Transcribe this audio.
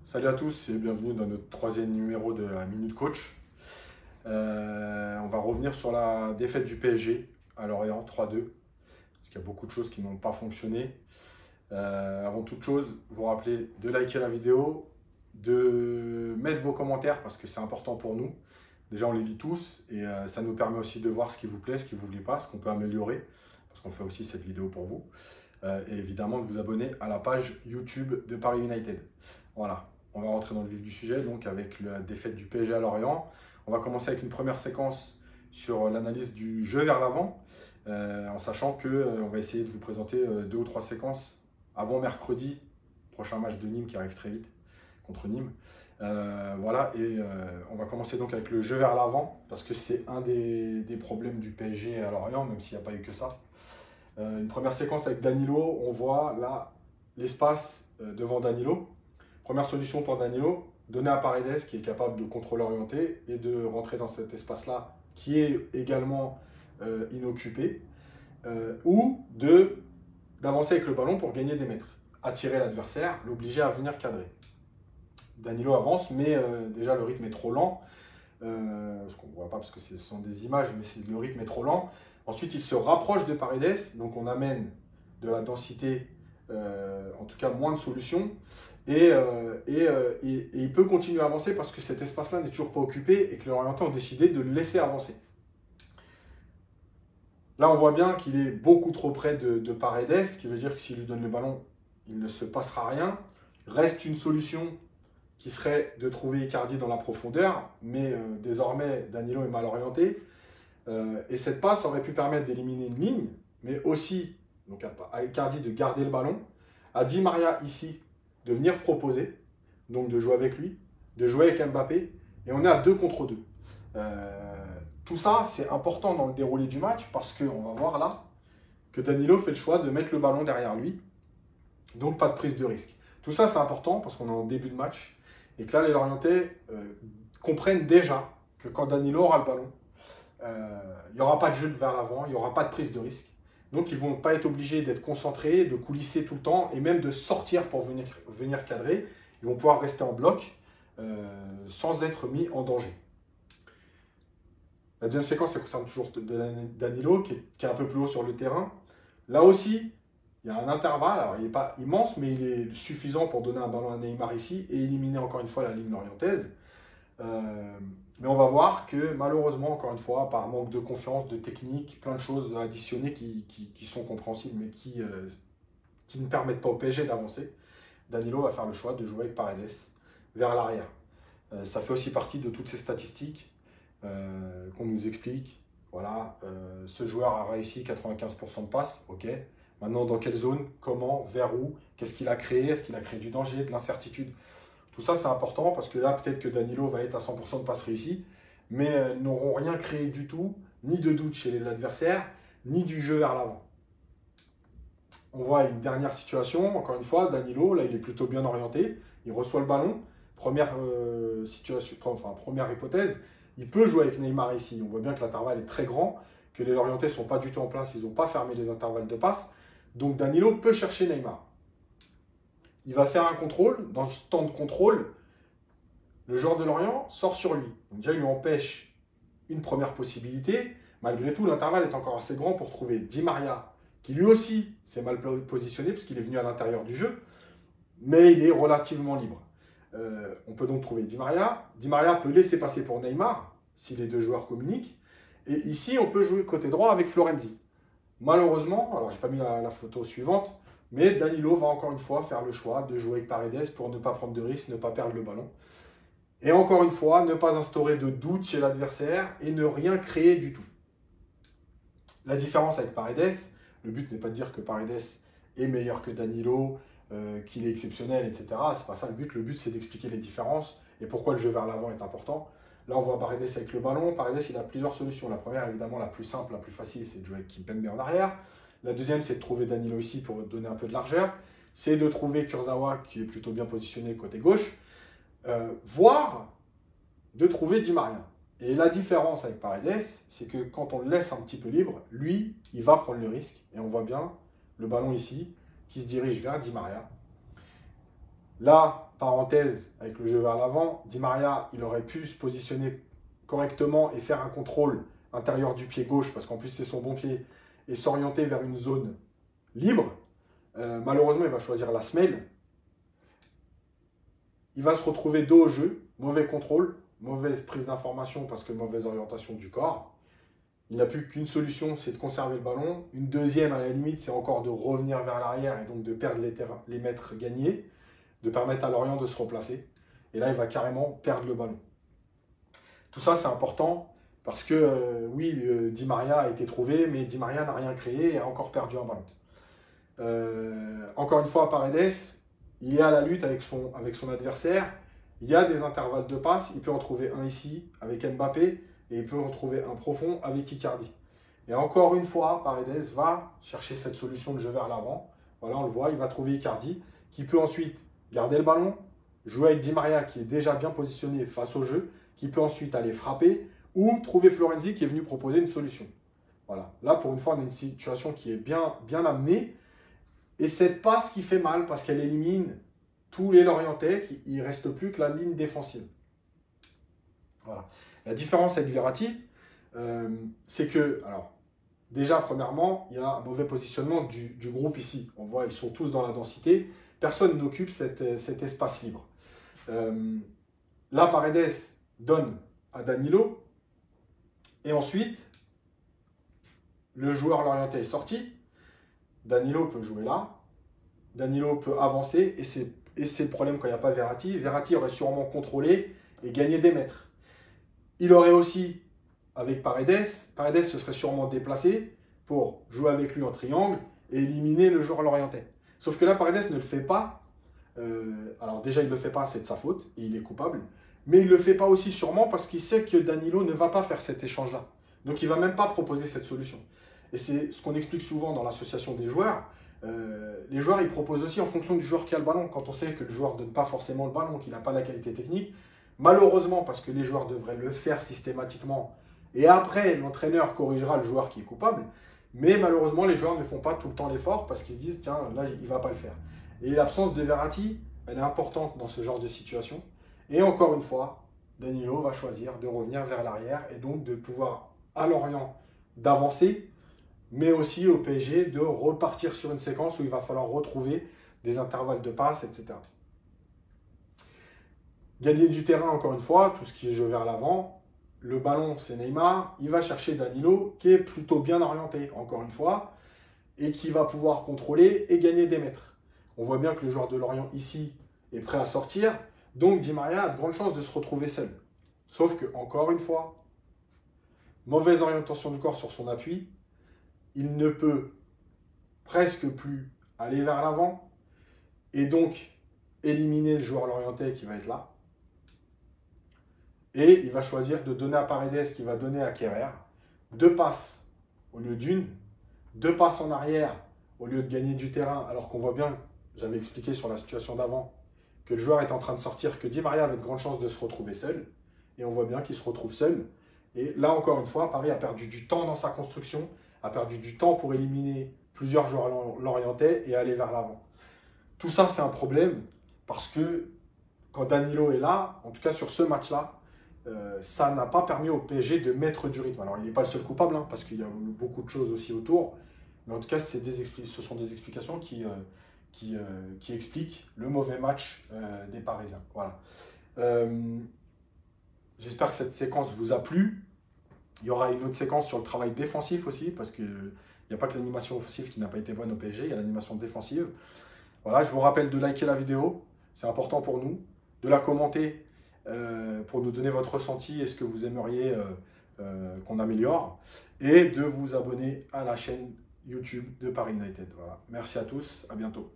Salut à tous et bienvenue dans notre troisième numéro de la Minute Coach. On va revenir sur la défaite du PSG à Lorient 3-2, parce qu'il y a beaucoup de choses qui n'ont pas fonctionné. Avant toute chose, vous rappelez de liker la vidéo, de mettre vos commentaires parce que c'est important pour nous. Déjà, on les lit tous et ça nous permet aussi de voir ce qui vous plaît, ce qui ne vous plaît pas, ce qu'on peut améliorer, parce qu'on fait aussi cette vidéo pour vous. Et évidemment, de vous abonner à la page YouTube de Paris United. Voilà. On va rentrer dans le vif du sujet, donc avec la défaite du PSG à Lorient. On va commencer avec une première séquence sur l'analyse du jeu vers l'avant, en sachant qu'on va essayer de vous présenter 2 ou 3 séquences avant mercredi, prochain match de Nîmes qui arrive très vite contre Nîmes. Voilà, et on va commencer donc avec le jeu vers l'avant, parce que c'est un des problèmes du PSG à Lorient, même s'il n'y a pas eu que ça. Une première séquence avec Danilo, on voit là l'espace devant Danilo. Première solution pour Danilo, donner à Paredes qui est capable de contrôler orienté et de rentrer dans cet espace-là qui est également inoccupé, ou d'avancer avec le ballon pour gagner des mètres, attirer l'adversaire, l'obliger à venir cadrer. Danilo avance, mais déjà le rythme est trop lent, ce qu'on ne voit pas parce que ce sont des images, mais le rythme est trop lent. Ensuite, il se rapproche de Paredes, donc on amène de la densité, en tout cas moins de solutions. Et il peut continuer à avancer parce que cet espace-là n'est toujours pas occupé et que les Lorientais ont décidé de le laisser avancer. Là, on voit bien qu'il est beaucoup trop près de Paredes, ce qui veut dire que s'il lui donne le ballon, il ne se passera rien. Reste une solution qui serait de trouver Icardi dans la profondeur, mais désormais, Danilo est mal orienté. Et cette passe aurait pu permettre d'éliminer une ligne, mais aussi donc à Icardi de garder le ballon, à Di Maria ici de venir proposer, donc de jouer avec lui, de jouer avec Mbappé, et on est à 2 contre 2. Tout ça, c'est important dans le déroulé du match, parce qu'on va voir là que Danilo fait le choix de mettre le ballon derrière lui, donc pas de prise de risque. Tout ça, c'est important, parce qu'on est en début de match, et que là, les Lorientais comprennent déjà que quand Danilo aura le ballon, il n'y aura pas de jeu vers l'avant, il n'y aura pas de prise de risque. Donc, ils ne vont pas être obligés d'être concentrés, de coulisser tout le temps et même de sortir pour venir cadrer. Ils vont pouvoir rester en bloc sans être mis en danger. La deuxième séquence, ça concerne toujours Danilo, qui est un peu plus haut sur le terrain. Là aussi, il y a un intervalle. Alors, il n'est pas immense, mais il est suffisant pour donner un ballon à Neymar ici et éliminer encore une fois la ligne lorientaise. Mais on va voir que malheureusement, encore une fois, par manque de confiance, de technique, plein de choses additionnées qui sont compréhensibles, mais qui ne permettent pas au PSG d'avancer, Danilo va faire le choix de jouer avec Paredes vers l'arrière. Ça fait aussi partie de toutes ces statistiques qu'on nous explique. Voilà, ce joueur a réussi 95% de passes, ok. Maintenant, dans quelle zone, comment, vers où, qu'est-ce qu'il a créé? Est-ce qu'il a créé du danger, de l'incertitude? Tout ça, c'est important parce que là, peut-être que Danilo va être à 100% de passes réussies, mais n'auront rien créé du tout, ni de doute chez l'adversaire, ni du jeu vers l'avant. On voit une dernière situation, encore une fois, Danilo, là, il est plutôt bien orienté, il reçoit le ballon, première situation, enfin, première hypothèse, il peut jouer avec Neymar ici. On voit bien que l'intervalle est très grand, que les Lorientais ne sont pas du tout en place, ils n'ont pas fermé les intervalles de passe, donc Danilo peut chercher Neymar. Il va faire un contrôle. Dans ce temps de contrôle, le joueur de Lorient sort sur lui. Donc déjà, il lui empêche une première possibilité. Malgré tout, l'intervalle est encore assez grand pour trouver Di Maria, qui lui aussi s'est mal positionné parce qu'il est venu à l'intérieur du jeu, mais il est relativement libre. On peut donc trouver Di Maria. Di Maria peut laisser passer pour Neymar, si les deux joueurs communiquent. Et ici, on peut jouer côté droit avec Florenzi. Malheureusement, alors je n'ai pas mis la photo suivante, mais Danilo va encore une fois faire le choix de jouer avec Paredes pour ne pas prendre de risques, ne pas perdre le ballon. Et encore une fois, ne pas instaurer de doute chez l'adversaire et ne rien créer du tout. La différence avec Paredes, le but n'est pas de dire que Paredes est meilleur que Danilo, qu'il est exceptionnel, etc. C'est pas ça le but. Le but, c'est d'expliquer les différences et pourquoi le jeu vers l'avant est important. Là, on voit Paredes avec le ballon. Paredes, il a plusieurs solutions. La première, évidemment, la plus simple, la plus facile, c'est de jouer avec Kimpembe en arrière. La deuxième, c'est de trouver Danilo ici pour donner un peu de largeur. C'est de trouver Kurzawa, qui est plutôt bien positionné côté gauche. Voire de trouver Di Maria. Et la différence avec Paredes, c'est que quand on le laisse un petit peu libre, lui, il va prendre le risque. Et on voit bien le ballon ici, qui se dirige vers Di Maria. Là, parenthèse avec le jeu vers l'avant, Di Maria, il aurait pu se positionner correctement et faire un contrôle intérieur du pied gauche, parce qu'en plus c'est son bon pied, et s'orienter vers une zone libre. Malheureusement, il va choisir la semelle. Il va se retrouver dos au jeu, mauvais contrôle, mauvaise prise d'information parce que mauvaise orientation du corps. Il n'a plus qu'une solution, c'est de conserver le ballon. Une deuxième, à la limite, c'est encore de revenir vers l'arrière et donc de perdre les mètres gagnés, de permettre à Lorient de se replacer. Et là, il va carrément perdre le ballon. Tout ça, c'est important parce que, oui, Di Maria a été trouvé, mais Di Maria n'a rien créé et a encore perdu un ballon. Encore une fois, Paredes, il est à la lutte avec son adversaire. Il y a des intervalles de passe. Il peut en trouver un ici avec Mbappé et il peut en trouver un profond avec Icardi. Et encore une fois, Paredes va chercher cette solution de jeu vers l'avant. Voilà, on le voit, il va trouver Icardi qui peut ensuite garder le ballon, jouer avec Di Maria qui est déjà bien positionné face au jeu, qui peut ensuite aller frapper ou trouver Florenzi qui est venu proposer une solution. Voilà, là pour une fois, on a une situation qui est bien amenée. Et cette passe qui fait mal parce qu'elle élimine tous les Lorientais, il ne reste plus que la ligne défensive. Voilà. La différence avec Verratti, c'est que, alors, déjà, premièrement, il y a un mauvais positionnement du groupe ici. On voit, ils sont tous dans la densité. Personne n'occupe cet espace libre. Là, Paredes donne à Danilo. Et ensuite, le joueur lorientais est sorti. Danilo peut jouer là. Danilo peut avancer. Et c'est le problème quand il n'y a pas Verratti. Verratti aurait sûrement contrôlé et gagné des mètres. Il aurait aussi, avec Paredes se serait sûrement déplacé pour jouer avec lui en triangle et éliminer le joueur lorientais. Sauf que là, Paredes ne le fait pas. Alors déjà, il ne le fait pas, c'est de sa faute, et il est coupable. Mais il ne le fait pas aussi sûrement parce qu'il sait que Danilo ne va pas faire cet échange-là. Donc il ne va même pas proposer cette solution. Et c'est ce qu'on explique souvent dans l'association des joueurs. Les joueurs, ils proposent aussi en fonction du joueur qui a le ballon. Quand on sait que le joueur ne donne pas forcément le ballon, qu'il n'a pas la qualité technique, malheureusement, parce que les joueurs devraient le faire systématiquement, et après, l'entraîneur corrigera le joueur qui est coupable, mais malheureusement, les joueurs ne font pas tout le temps l'effort parce qu'ils se disent, tiens, là, il ne va pas le faire. Et l'absence de Verratti, elle est importante dans ce genre de situation. Et encore une fois, Danilo va choisir de revenir vers l'arrière et donc de pouvoir, à Lorient, d'avancer, mais aussi au PSG de repartir sur une séquence où il va falloir retrouver des intervalles de passe, etc. Gagner du terrain, encore une fois, tout ce qui est jeu vers l'avant. Le ballon, c'est Neymar. Il va chercher Danilo, qui est plutôt bien orienté, encore une fois, et qui va pouvoir contrôler et gagner des mètres. On voit bien que le joueur de Lorient, ici, est prêt à sortir. Donc, Di Maria a de grandes chances de se retrouver seul. Sauf que, encore une fois, mauvaise orientation du corps sur son appui. Il ne peut presque plus aller vers l'avant et donc éliminer le joueur lorientais qui va être là. Et il va choisir de donner à Paredes qui va donner à Kerrer 2 passes au lieu d'une, 2 passes en arrière au lieu de gagner du terrain, alors qu'on voit bien, j'avais expliqué sur la situation d'avant, que le joueur est en train de sortir, que Di Maria avait de grandes chances de se retrouver seul. Et on voit bien qu'il se retrouve seul. Et là, encore une fois, Paris a perdu du temps dans sa construction, a perdu du temps pour éliminer plusieurs joueurs lorientais et aller vers l'avant. Tout ça, c'est un problème parce que quand Danilo est là, en tout cas sur ce match-là, ça n'a pas permis au PSG de mettre du rythme. Alors, il n'est pas le seul coupable, hein, parce qu'il y a beaucoup de choses aussi autour. Mais en tout cas, ce sont des explications qui expliquent le mauvais match des Parisiens. Voilà. J'espère que cette séquence vous a plu. Il y aura une autre séquence sur le travail défensif aussi, parce qu'il n'y a pas que l'animation offensive qui n'a pas été bonne au PSG, il y a l'animation défensive. Voilà, je vous rappelle de liker la vidéo, c'est important pour nous, de la commenter pour nous donner votre ressenti et ce que vous aimeriez qu'on améliore, et de vous abonner à la chaîne YouTube de Paris United. Voilà. Merci à tous, à bientôt.